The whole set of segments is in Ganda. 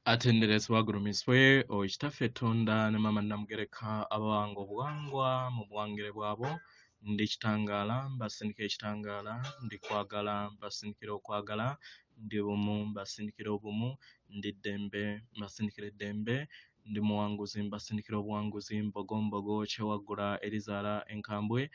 Atenderezwa gurumiswe oitaffe Tonda ne mama Namugereka abawango buwangwa mu buwangire bwabo ndi kitangala mbasindikira ekitangala ndi kwagala mbasindikira okwagala ndi bumu mbasindikira obumu ndi ddembe mbasindikira eddembe ndi muwanguzi mbasindikira obuwanguzi mbogombogo kyewaggula erizaala enkambwe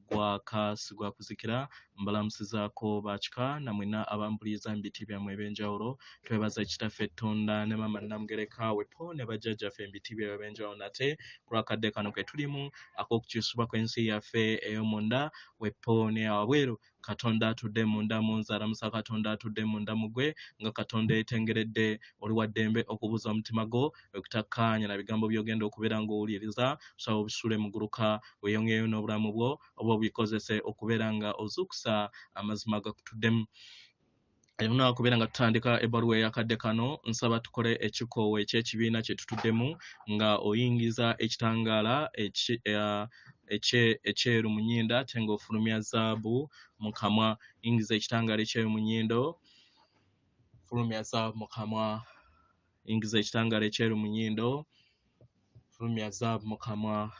gwaka sigwa kuzikira mbalamusizaako bakika namwena abampuliriza mu biti byammwe ebyenjawulo twebaza kitaffe Tonda ne mama Namugereka wepo ne bajjajjaffe mu biti byabwe ebyenjawulo nate ku lwakadde kano ke tulimu ak'okukyusibwa kw'ensi yaffe ey'omunda wepo ne awabweru Katonda atudde munda mu nze alamusa Katonda atudde munda mu gwe nga Katonda yeetengeredde oli wa ddembe okubuuza omutima gwo okutakkaanya na bigambo by'ogenda okubeera ng'owuliriza so obisule muguluka weeyongeyo n'obulamu bwo oba obikozese okubeera nga ozuukusa amazima gakutuddemu. Ayuna okubeera nga tutandika ebbaluwa ey'akadde kano nsaba tukole ekikoowo eky'ekibiina kye tutuddemu nga oyingiza ekitangaala ekyeru mu nnyindo ate ng'ofulumya zaabu mu kamwa. Yingiza ekitangaala ekyeru mu nnyindo, fulumya zaabu mu kamwa. Yingiza ekitangaala ekyeru mu nnyindo, fulumya zaabu mu kamwa.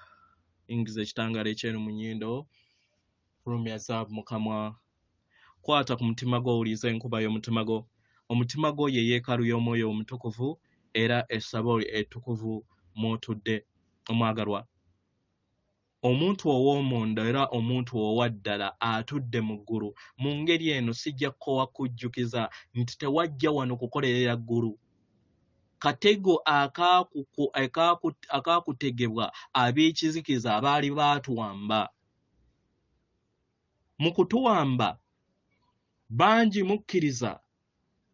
Yingiza ekitangaala ekyeru mu nnyindo, fulumya zaabu mu kamwa. Kwata ku mutima gwo owuliriza enkuba y'omutima gwo. Omutima gwo ye yeekaalu y'omwoyo omutukuvu era essabo ettukuvu mw'otudde omwagalwa. Omuntu ow'omunda era omuntu owa ddala atudde mu ggulu. Mu ngeri eno sijja kkowa kujjukiza nti tewajja wano kukolerera ggulu. Katego akaakutegebwa ab'ekizikiza abaali baatuwamba. Mu kutuwamba bangi mukkiriza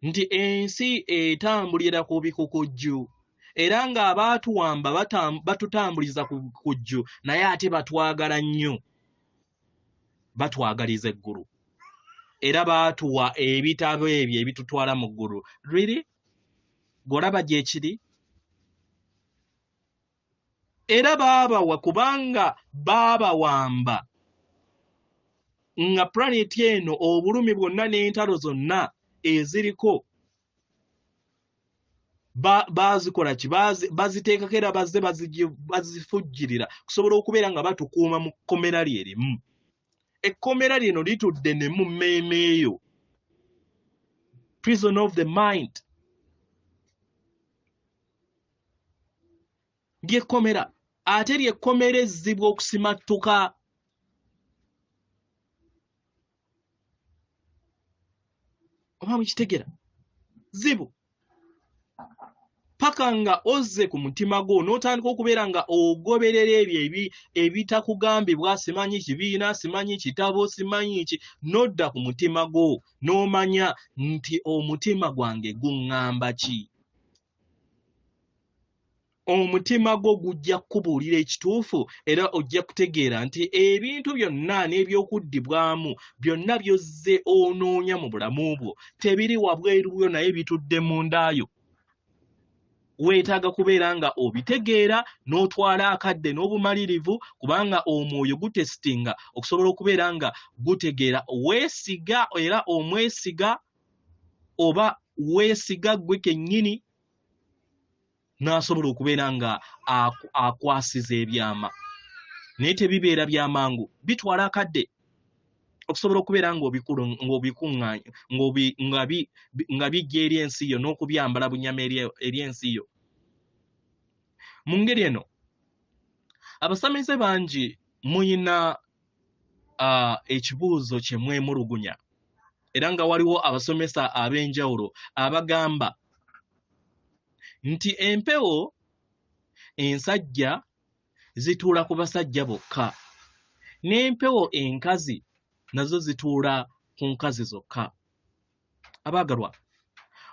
nti ensi etambulira ku bikukujju era ng'abaatuwamba batutambuliza ku kujju naye ate batwagala nnyo, batwagaliza eggulu era baatuwa ebitabo ebyo ebitutwala mu ggulu. Really? Golaba gye kiri? Era baabawa kubanga baabawamba nga planet eno obulumi bwonna n'entalo zonna eziriko bazikola ki? Baziteekako era bazze bazifujjirira kusobola okubeera nga batukuuma mu kkomera lye limu. Ekkomera lino litudde ne mu mmeeme eyo, prison of the mind ly'ekkomera, ate ly'ekkomera ezzibu okusimattuka. Oba mukitegera? Zibu. Paka nga ozze ku mutima gwo n'otandika okubeera nga ogoberera ebyo ebitakugambibwa, simanyi kibiina, simanyi kitabo, simanyi ki, n'odda ku mutima gwo n'omanya nti omutima gwange guŋŋamba ki. Omutima gwo gujja kukubuulira ekituufu era ojja kutegeera nti ebintu byonna n'ebyokuddibwamu byonna by'ozze onoonya mu bulamu bwo tebiri wabweru bwo naye bitudde munda yo. Weetaaga kubeera nga obitegeera n'otwala akadde n'obumalirivu kubanga omwoyo gutesitinga okusobola okubeera nga gutegeera weesiga era omwesiga oba weesiga gwe kennyini n'asobola okubeera nga akwasiza ebyama. Naye tebibeera byamangu, bitwala akadde okusobola okubeera ng'obikuŋŋaanya nga bijja eri ensi yo n'okubyambala bunyama eri ensi yo. Mu ngeri eno abasamize bangi muyina ekibuuzo kye mwemulugunya era nga waliwo abasomesa ab'enjawulo abagamba nti empewo ensajja zituula ku basajja bokka n'empewo enkazi nazo zituula ku nkazi zokka. Abaagalwa,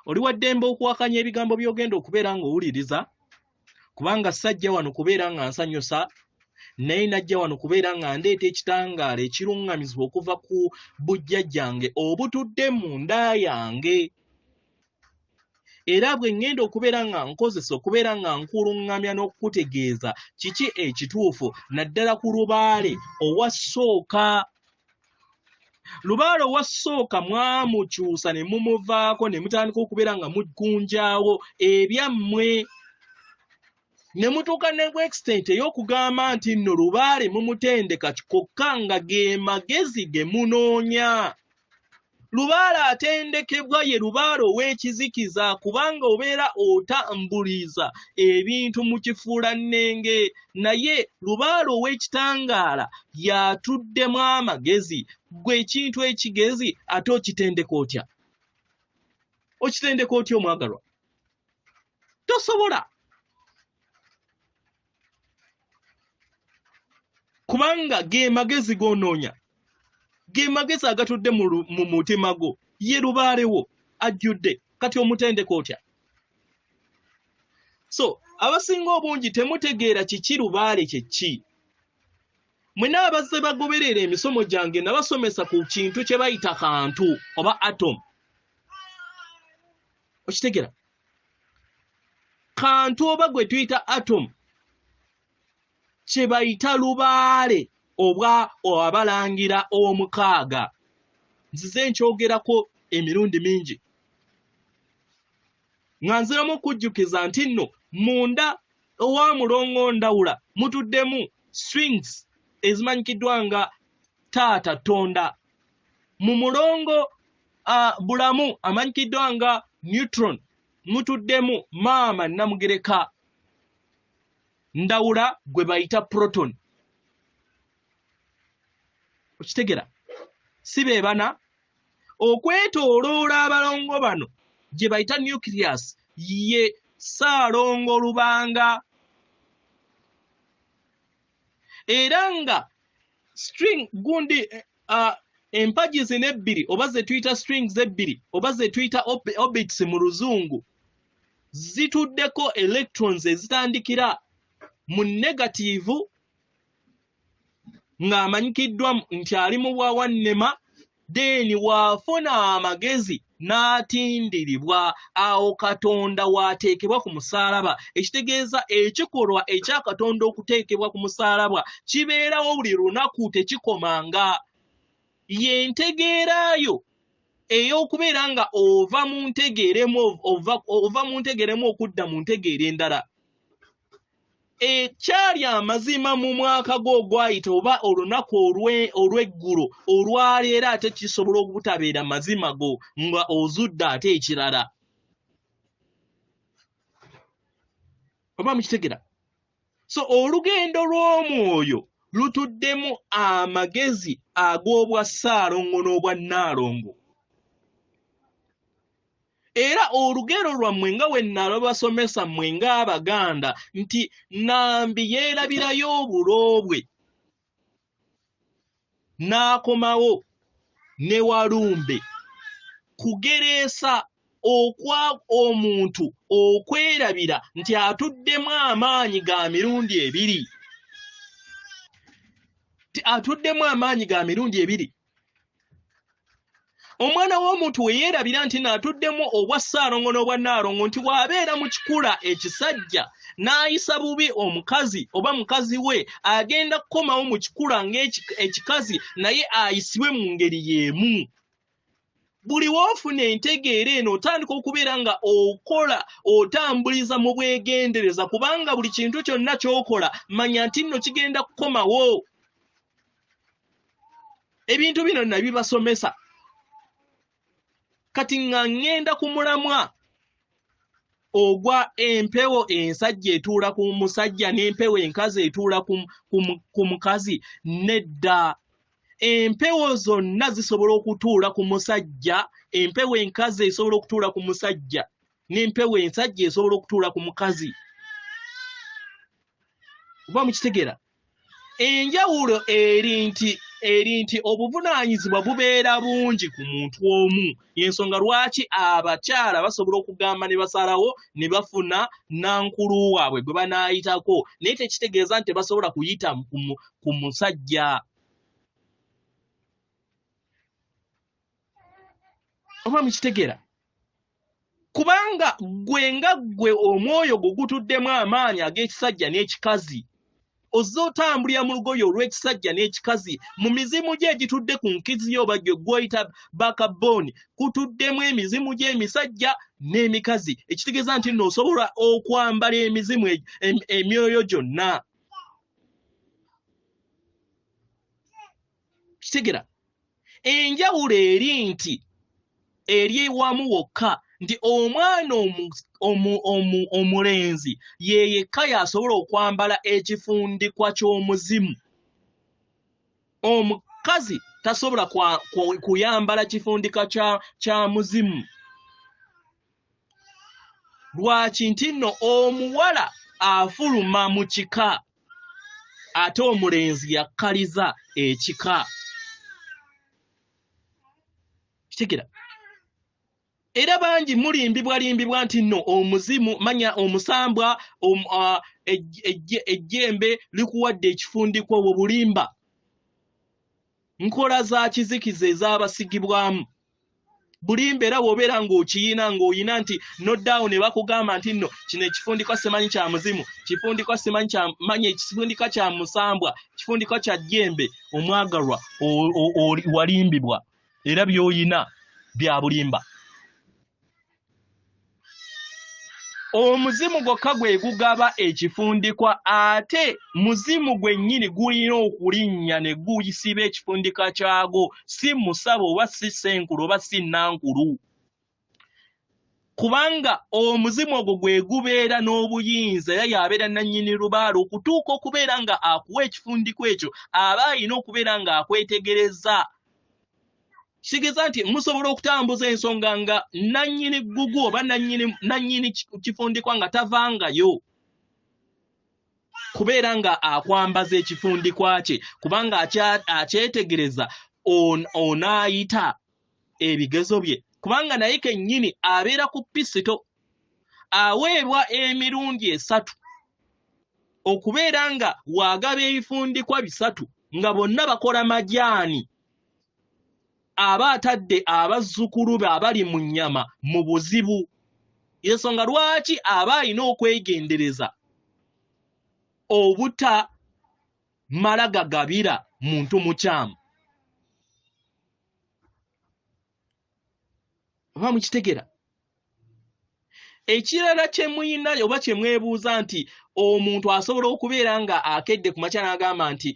oli wa ddembe okuwakanya ebigambo by'ogenda okubeera ng'owuliriza kubanga sajja wano kubeera nga nsanyusa naye najja wano kubeera nga ndeeta ekitangaala ekiruŋŋamizibwa okuva ku bujjajjange obutudde mu nda yange. Era bwe ŋŋenda okubeera nga nkozesa okubeera nga nkuluŋŋamya n'okukutegeeza kiki ekituufu naddala ku lubaale owasooka. Lubaale wasooka mwamukyusa ne mumuvaako ne mutandika okubeera nga muggunjaawo ebyammwe ne mutuuka ne ku extent ey'okugamba nti nno Lubaale mumutendeka kokka nga ge magezi ge munoonya. Lubaale atendekebwa ye Lubaale ow'ekizikiza kubanga obeera otambuliza ebintu mu kifuula nnenge, naye Lubaale ow'ekitangaala yatuddemu amagezi. Gwe ekintu ekigezi ate okitendeka otya? Okitendeka otya omwagalwa? Tosobola. Kubanga ge magezi g'onoonya. Ge magezi agatudde mu mutima gwo ye Lubaale wo ajjudde, kati omutendeka otya? So abasinga obungi temutegeera kiki Lubaale kye ki. Mwena abazze bagoberera emisomo gyange nabasomesa ku kintu kye bayita kantu oba atom. Okitegeera? Kantu oba gwe tuyita atom kye bayita Lubaale obwa abalangira omukaaga. Nzize nkyogerako emirundi mingi. Nga nziramu okujjukiza nti nno munda owa mulongo Ndawula mutuddemu strings ezimanyikiddwa nga taata Tonda. Mu mulongo Bulamu amanyikiddwa nga neutron mutuddemu maama Namugereka. Ndawula gwe bayita proton. Okitegeera? Si be bana okwetooloola abalongo bano gye bayita nucleus ye Ssaalongo Lubanga. Era nga string gundi empagi zino ebbiri oba ze tuyita strings ebbiri oba ze tuyita orbits mu Luzungu zituddeko electrons ezitandikira mu negative ng'amanyikiddwa nti ali mu bwawannema, then waafuna amagezi n'atindiribwa, awo Katonda waateekebwa ku musaalaba. Ekitegeeza ekikolwa ekya Katonda okuteekebwa ku musaalaba kibeerawo buli lunaku tekikomanga. Ye ntegeerayo ey'okubeera nga ova mu ntegeeremu okudda mu ntegeera endala. Ekyali amazima mu mwaka gw'ogwayita oba olunaku olw'eggulo olwaleero ate kisobola obutabeera mazima go nga ozudde ate ekirala. Oba mukitegera? So olugendo lw'omwoyo lutuddemu amagezi ag'obwa Ssaalongo n'obwa Nnaalongo. Era olugero lwammwe nga we nalabasomesa mmwe ng'Abaganda nti Nambi yeerabirayo obuloobwe n'akomawo ne Walumbe kugereesa okwa omuntu okwerabira nti atuddemu amaanyi ga mirundi ebiri. Atuddemu amaanyi ga mirundi ebiri. Omwana w'omuntu we yeerabira nti n'atuddemu obwa Ssaalongo n'obwa Nnaalongo nti bw'abeera mu kikula ekisajja n'ayisa bubi omukazi oba mukazi we agenda kukomawo mu kikula ng'ekikazi naye ayisibwe mu ngeri y'emu. Buli w'ofuna entegeera eno otandika okubeera nga okola otambuliza mu bwegendereza kubanga buli kintu kyonna ky'okola manya nti nno kigenda kukomawo. Ebintu bino nabibasomesa. Kati nga ngenda ku mulamwa ogwa empewo ensajja etuula ku musajja n'empewo enkazi etuula ku mukazi, nedda. Empewo zonna zisobola okutuula ku musajja, empewo enkazi esobola okutuula ku musajja n'empewo ensajja esobola okutuula ku mukazi. Oba mukitegera? Enjawulo eri nti obuvunaanyizibwa bubeera bungi ku muntu omu. Y'ensonga lwaki abakyala basobola okugamba ne basalawo ne bafuna nankulu waabwe gwe banaayitako, naye tekitegeeza nti basobola kuyita ku musajja. Oba mukitegeera? Kubanga gwe nga gwe omwoyo gwo gutuddemu amaanyi ag'ekisajja n'ekikazi, ozotambulira mu lugoye olw'ekisajja n'ekikazi mu mizimu gye egitudde ku nkizi yo bagyo gwoyita backbone kutuddemu emizimu gy'emisajja n'emikazi ekitegeeza nti nno osobola okwambala emizimu emyoyo gyonna kitegera enjawulo eri nti eri wamu wokka nti omwana omulenzi ye yekka yasobola okwambala ekifundikwa ky'omuzimu omukazi tasobola kuyambala kifundika kya muzimu lwaki nti nno omuwala afuluma mu kika ate omulenzi yakkaliza ekika kitegera era bangi mulimbibwa nti nno omuzimu manya omusambwa ejjembe likuwadde ekifundikwa obwo bulimba nkola za kizikiza ez'abasigibwamu bulimba era bw'obeera ng'okiyina ng'oyina nti noddawo ne bakugamba nti nno kino ekifundikwa simanyi kya muzimu kifundikwa simanyi manya ekifundikwa kya musambwa kifundikwa kya jjembe omwagalwa walimbibwa era by'oyina bya bulimba omuzimu gwokka gwe gugaba ekifundikwa ate muzimu gwennyini gulina okulinnya ne guyisiba ekifundika kyagwo si musabo oba si senkulu oba si nankulu kubanga omuzimu ogwo gwe gubeera n'obuyinza era yabeera nannyini lubaale okutuuka okubeera nga akuwa ekifundiko ekyo aba alina okubeera ng'akwetegereza kitegeeza nti musobola okutambuza ensonga nga nannyini gugu oba nannyini kifundikwa nga tavangayo kubeera nga akwambaza ekifundikwa kye kubanga akyetegereza onaayita ebigezo bye kubanga naye kennyini abeera ku pisito aweebwa emirundi 3 okubeera nga waagaba ebifundikwa 3 nga bonna bakola majaani aba atadde abazzukulu be abali mu nnyama mu buzibu ensonga lwaki aba alina okwegendereza obuta mala gagabira muntu mukyamu oba mukitegera ekirala kye muyina oba kye mwebuuza nti omuntu asobola okubeera nga akedde ku makya n'agamba nti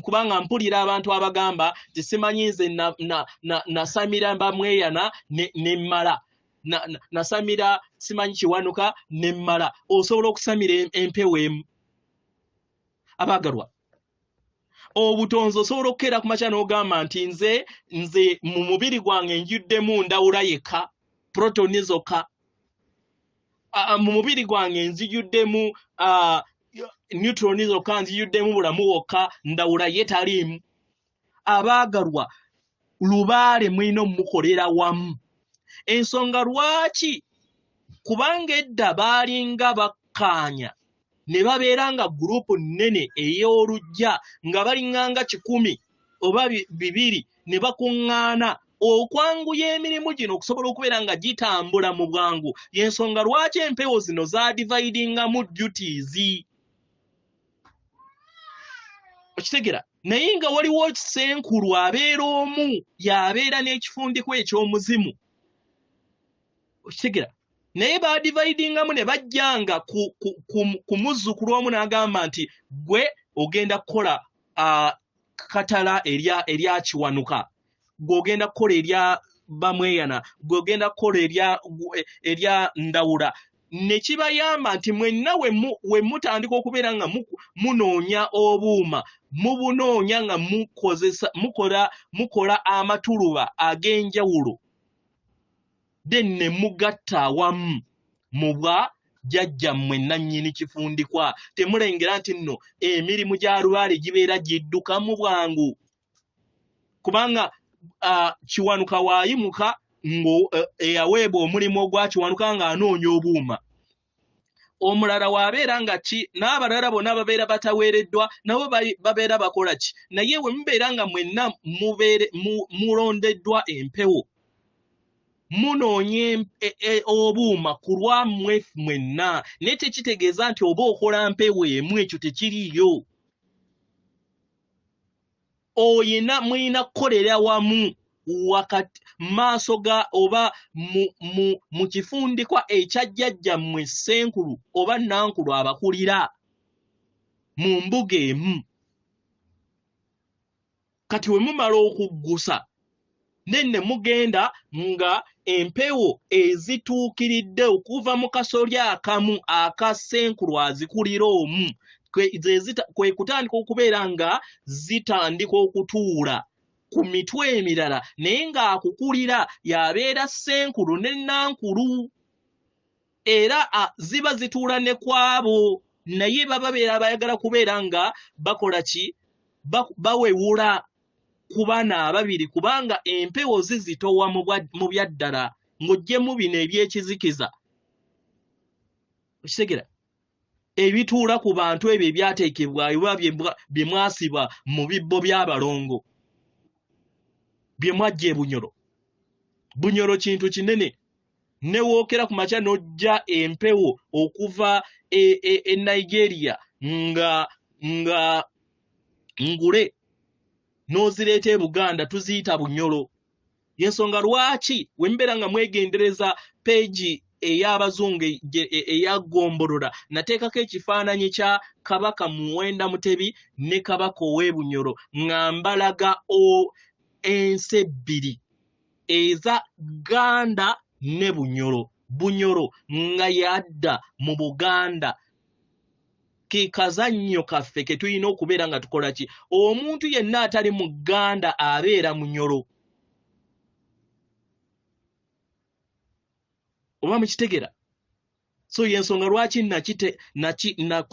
kubanga mpulira abantu abagamba nti simanyi nze nasamira bamweyana nemmala nasamira simanyi kiwanuka nemmala osobola okusamira empewo emu abagalwa obutonzi osobola okukeera ku makya n'ogamba nti nze mu mubiri gwange njiddemu ndawula yekka protoni zokka mu mubiri gwange nzijjuddemu neutroni zokka nzijjuddemu bulamu wokka ndawula ye taliimu abaagalwa lubaale mulina omukolera wamu ensonga lwaki kubanga edda baalinga bakkaanya ne babeera nga gurupu nnene ey'olujja nga balinganga 100 oba 200 ne bakuŋŋaana okwanguya emirimu gino okusobola okubeera nga gitambula mu bwangu y'ensonga lwaki empewo zino zaadividingamu duties okitegera naye nga waliwo senkulu abeera omu y'abeera n'ekifundiko eky'omuzimu okitegera naye baadividingamu ne bajjanga ku muzzukulu omu n'agamba nti gwe ogenda kukola katala erya kiwanuka gw'ogenda kukola erya bamweyana gw'ogenda kukola erya ndawula ne kibayamba nti mwenna we mutandika okubeera nga munoonya obuuma mubunoonya nga mukola amatuluba ag'enjawulo then ne mugatta awamu mu bwa jjajjammwe nannyini kifundikwa temulengera nti nno emirimu gya lubaale gibeera gidduka mu bwangu kubanga kiwanuka waayimuka eyaweebwa omulimu ogwa kiwanuka ng'anoonya obuuma omulala waabeera nga n'abalala bonna babeera bataweereddwa nabo babeera bakola ki naye we mubeera nga mwenna mulondeddwa empewo munoonya obuuma ku lwammwe mwenna naye tekitegeeza nti oba okola mpewo emu ekyo tekiriyo oyina mwina kukolera wamu wakati maaso ga oba mu kifundikwa ekyajjajja mmwe Ssenkulu oba Nankulu abakulira mu mbuga emu. Kati we mumala okuggusa nenne mugenda nga empewo ezituukiridde okuva mu kasolya akamu aka Ssenkulu azikulira omu kwe kutandika okubeera nga zitandika okutuula ku mitwe emirala naye ng'akukulira yabeera Ssenkulu ne Nankulu era ziba zituula ne kwabo naye babeera bayagala kubeera nga bakola ki bawewula ku baana ababiri kubanga empewo zizitowa mu byaddala ng'oggyemu bino ebyekizikiza okitegera ebituula ku bantu ebyo ebyateekebwa oba bye mwasiba mu bibbo by'abalongo bye mwajja Bunyoro. Bunyoro kintu kinene ne wookera ku makya n'ojja empewo okuva e Nigeria nga ngule n'ozireeta e Buganda tuziyita Bunyoro. Yensonga lwaki we mbeera nga mwegendereza peegi ey'Abazungu eya Gombolora nateekako ekifaananyi kya Kabaka Muwenda Mutebi ne Kabaka ow'e Bunyoro nga mbalaga ensi ebbiri eza Ganda ne Bunyoro. Bunyoro nga yadda mu Buganda ke kazannyo kaffe ke tulina okubeera nga tukola ki. Omuntu yenna atali mu Ganda abeera Munyoro. Oba mukitegera? So yensonga lwaki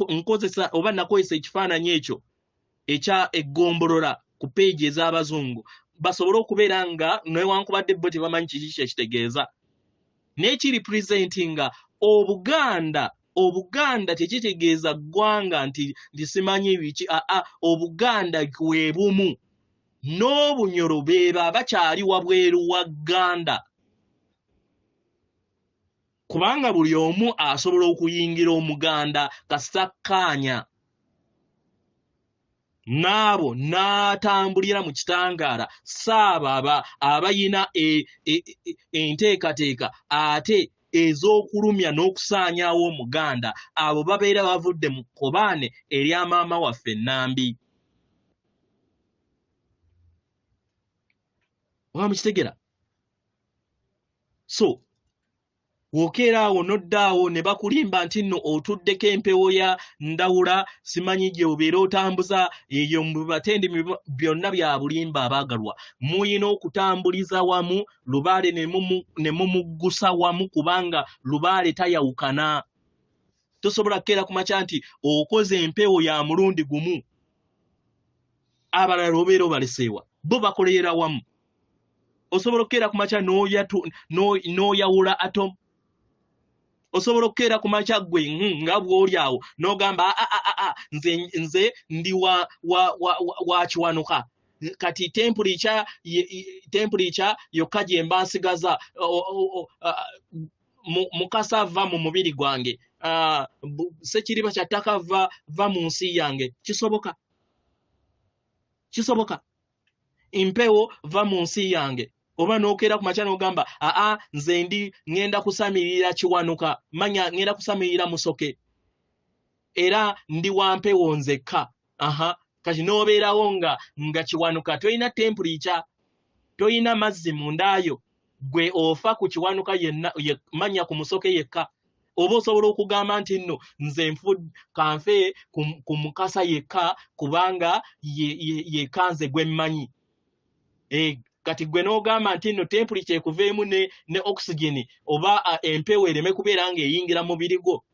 nkozesa oba nakozesa ekifaananyi ekyo ekya Eggombolola ku peegi ez'Abazungu basobole okubeera nga newankubadde bo tebamanyi kiki kyekitegeeza naye kiripresentinga Obuganda tekitegeeza ggwanga nti simanyi biki Obuganda bwe bumu n'Obunyoro beeba bakyali wabweru wa Gganda kubanga buli omu asobola okuyingira Omuganda kasakkaanya n'abo n'atambulira mu kitangaala saaba abayina enteekateeka ate ez'okulumya n'okusaanyaawo Omuganda abo babeera bavudde mu kkobaane erya maama waffe Nambi. Oba mukitegera? So wokeera awo n'oddaawo ne bakulimba nti nno otuddeko empewo ya Ndawula simanyi gye obeera otambuza eyo mu batendi byonna bya bulimba abaagalwa muyina okutambuliza wamu Lubaale ne mumuggusa wamu kubanga Lubaale tayawukana. Tosobola kukeera ku makya nti okoze empewo ya mulundi gumu abalala obeera obaleseewa bo bakolera wamu. Osobola okukeera ku makya n'oyawula atomu. Osobola okukeera ku makya gwe nga bw'oli awo n'ogamba nze ndi wa Kiwanuka kati tempurica yokka gye mba nsigaza Mukasa ava mu mubiri gwange Sekiriba kya ttaka va mu nsi yange. Kisoboka impewo va mu nsi yange oba n'okeera ku makya n'ogamba nze ngenda kusamirira Kiwanuka manya ngenda kusamirira Musoke era ndi wa mpewo nzekka. Kati n'obeerawo nga Kiwanuka toyina tempurica toyina mazzi mundaayo gwe ofa ku Kiwanuka yenna manya ku Musoke yekka. Oba osobola okugamba nti nno nze kanfe ku Mukasa yekka kubanga yekanze gwe mmanyi. Kati gwe n'ogamba nti nno tempurica ekuveemu ne oxygeni oba empewo ereme kubeera nga eyingira mu mubiri gwo.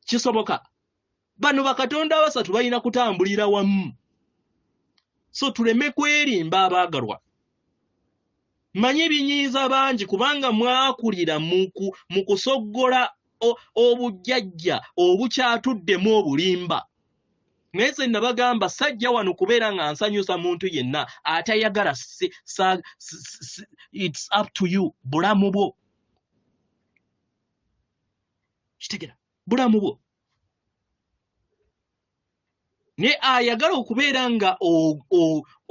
Kisoboka? Bano bakatonda abasatu balina kutambulira wamu. So tuleme kwerimba abaagalwa. Manyi binyiiza bangi kubanga mwakulira mu kusoggola obujjajja obukyatuddemu obulimba. Nese nabagamba sajja wano kubeera nga nsanyusa muntu yenna atayagala it's up to you. Bulamu bwo kitegera bulamu bwo ne ayagala okubeera nga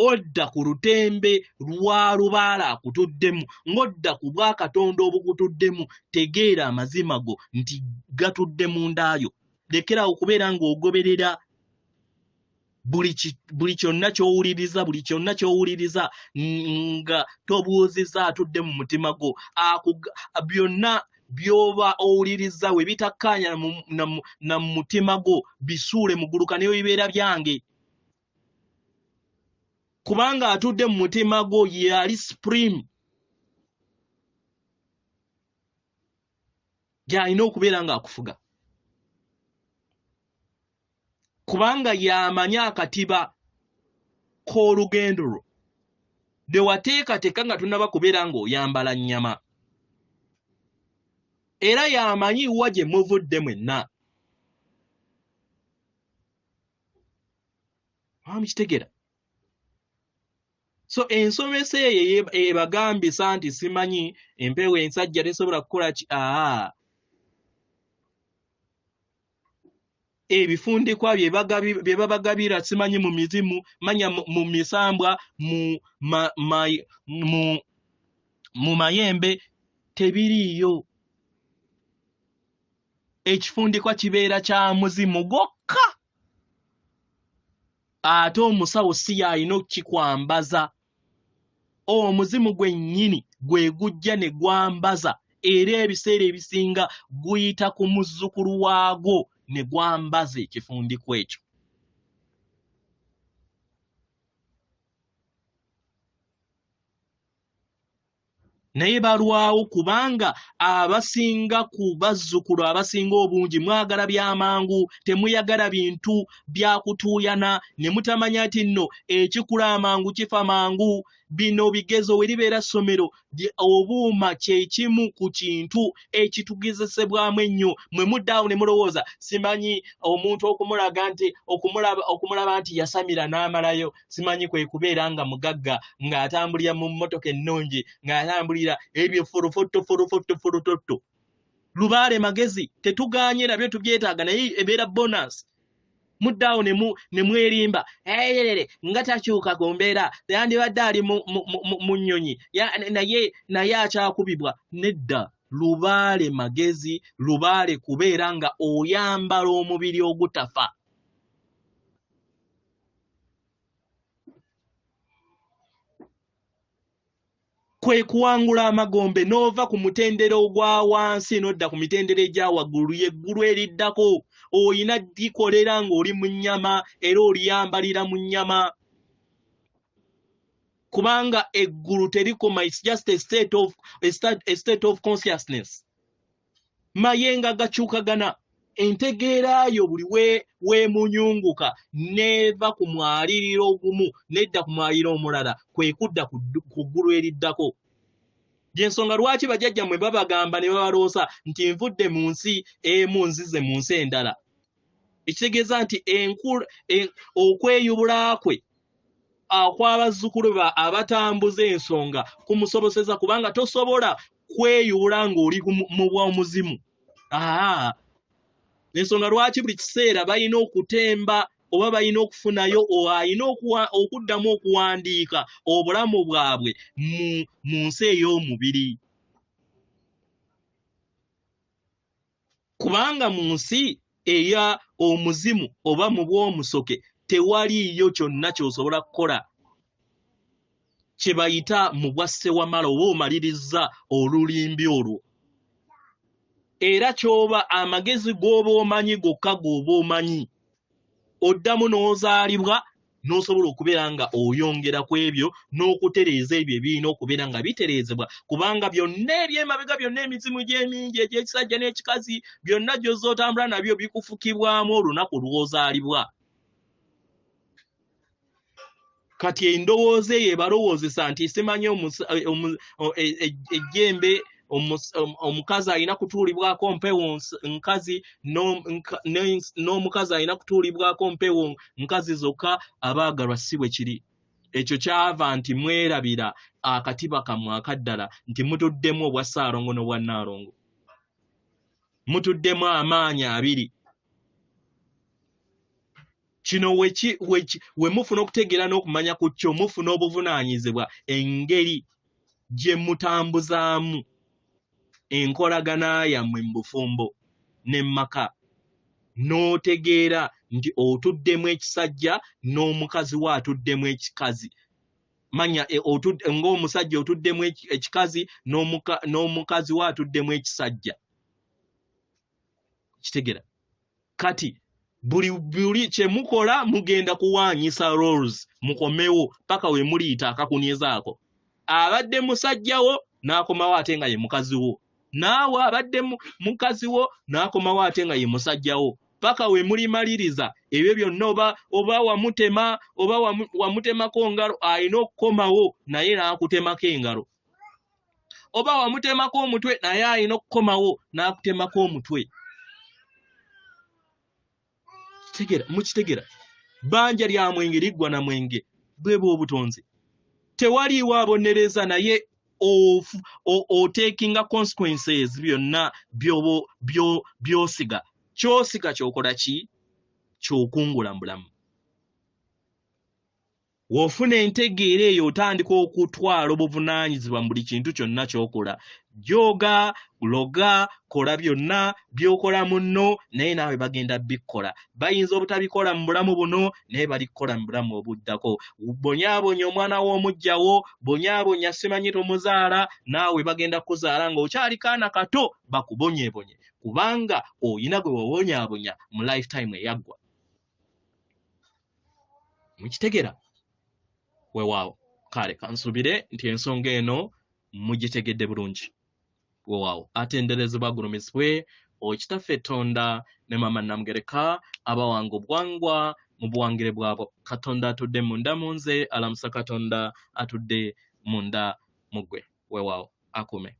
odda ku lutembe lwa lubaala akutuddemu ng'odda ku bwakatonda obukutuddemu tegeera amazima go nti gatudde mu ndaayo lekera okubeera ng'ogoberera buli kyonna ky'owuliriza nga tobuuziza atudde mu mutima gwo byonna byoba owuliriza we bitakkaanya na mu mutima gwo bisuule muguluka neyo bibeera byange kubanga atudde mu mutima gwo yali supreme gy'alina okubeera ng'akufuga kubanga yamanya akatiba k'olugendo lwo lwe wateekateeka nga tunaba kubeera ng'oyambala nnyama era yamanyi wa gye muvudde mwenna mukitegera so ensomesa eyo ebagambisa nti simanyi empewo ensajja tesobola kukola ebifundikwa bye babagabira simanyi mu mizimu manya mu misambwa mu mayembe tebiriiyo ekifundikwa kibeera kya muzimu gokka ate omusawo si yalina okukikwambaza omuzimu gwennyini gwe gujja ne gwambaza era ebiseera ebisinga guyita ku muzzukulu waagwo ne gwambaza ekifundikwa ekyo naye balwawo kubanga abasinga ku bazzukulu abasinga obungi mwagala byamangu temuyagala bintu byakutuuyana ne mutamanya nti nno ekikula amangu kifa mangu bino bigezo we libeera ssomero obuuma kyekimu ku kintu ekitugezesebwamu ennyo mwe muddaawo ne mulowooza simanyi omuntu okumulaga nti okumulaba nti yasamira n'amalayo simanyi kwe kubeera nga mugagga ng'atambulira mu mmotoka ennungi ng'atambulira ebyo forofotto lubaale magezi tetuganye nabyo tubyetaaga naye ebeera bonus muddaawo ne mwerimba nga takyuka ku mbeera yandibadde ali mu nnyonyi naye akyakubibwa nedda lubaale magezi lubaale kubeera nga oyambala omubiri ogutafa kwe kuwangula amagombe n'ova ku mutendera ogwa wansi n'odda ku mitendera egya waggulu yeggulu eriddako oyina likolera ng'oli mu nnyama era oliyambalira mu nnyama kubanga eggulu terikoma it's just a state of consciousness mayenga gakyukagana entegeerayo buli weemunyunguka neeva ku mwaliriro ogumu nedda ku mwaliriro omulala kwe kudda ku ggulu eriddako gyensonga lwaki bajjajjammwe babagamba ne babaloosa nti nvudde mu nsi emu nzize mu nsi endala ekitegeeza nti okweyubula kwe kw'abazzukulu abatambuza ensonga kumusoboseza kubanga tosobola kweyubula ng'oli mu bw'omuzimu ensonga lwaki buli kiseera balina okutemba oba balina okufunayo alina okuddamu okuwandiika obulamu bwabwe mu nsi ey'omubiri kubanga mu nsi eya omuzimu oba mu bw'omusoke tewaliiyo kyonna ky'osobola kukola kye bayita mu bwa ssewamala oba omaliriza olulimbi olwo era ky'oba amagezi g'oba omanyi gokka g'oba omanyi oddamu n'ozaalibwa n'osobola okubeera nga oyongera ku ebyo n'okutereeza ebyo ebirina okubeera nga bitereezebwa kubanga byonna ebyemabega byonna emizimu gy'emingi egy'ekisajja n'ekikazi byonna gy'ozza otambula nabyo bikufukibwamu olunaku lw'ozaalibwa kati endowooza eyo ebalowoozesa nti simanyi ejjembe omukazi alina kutuulibwako mpewo nkazi n'omukazi alina kutuulibwako mpewo nkazi zokka abaagalwa si bwe kiri ekyo kyava nti mwerabira akatiba kammwe akaddala nti mutuddemu obwa Ssaalongo n'obwa Nnaalongo mutuddemu amaanyi abiri kino we mufuna okutegeera n'okumanya ku kyo mufuna obuvunaanyizibwa engeri gye mutambuzaamu enkolagana yammwe mu bufumbo n'emmaka n'otegeera nti otuddemu ekisajja n'omukazi we atuddemu ekikazi manya ng'omusajja otuddemu ekikazi n'omukazi we atuddemu ekisajja kitegeera kati buli kye mukola mugenda kuwaanyisa roles mukomewo paka we muliyita akakunyezaako abadde musajjawo n'akomawo ate nga ye mukazi wo naawe abadde mukazi wo n'akomawo ate nga ye musajjawo paka we mulimaliriza ebyo byonna oba wamutema oba wamutemako ngalo alina okukomawo naye n'akutemako engalo oba wamutemako omutwe naye alina okukomawo n'akutemako omutwe mukitegera bbanja lya mwenge liggwa na mwenge bwe bw'obutonzi tewaliiwo abonereza naye otakinga consequences byonna byosiga kyosiga kyokola ki kyokungula mu bulamu w'ofuna entegeera eyo otandika okutwala obuvunaanyizibwa mu buli kintu kyonna ky'okola joga loga kola byonna by'okola munno naye naawe bagenda bikola bayinza obutabikola mu bulamu buno naye balikola mu bulamu obuddako bonyaabonya omwana w'omugjawo bonyaabonya simanyi tomuzaala naawe bagenda kuzaala ng'okyali kaana kato bakubonyeebonye kubanga oyina gwe wabonyaabonya mu lifetime eyaggwa mukitegera weewaawo kale kansubire nti ensonga eno mugitegedde bulungi weewaawo atenderezebwa agulumizibwe okitaffe Tonda ne Maama Namugereka abawanga obwangwa mu buwangire bwabwe Katonda atudde munda mu nze alamusa Katonda atudde munda mu ggwe weewaawo akume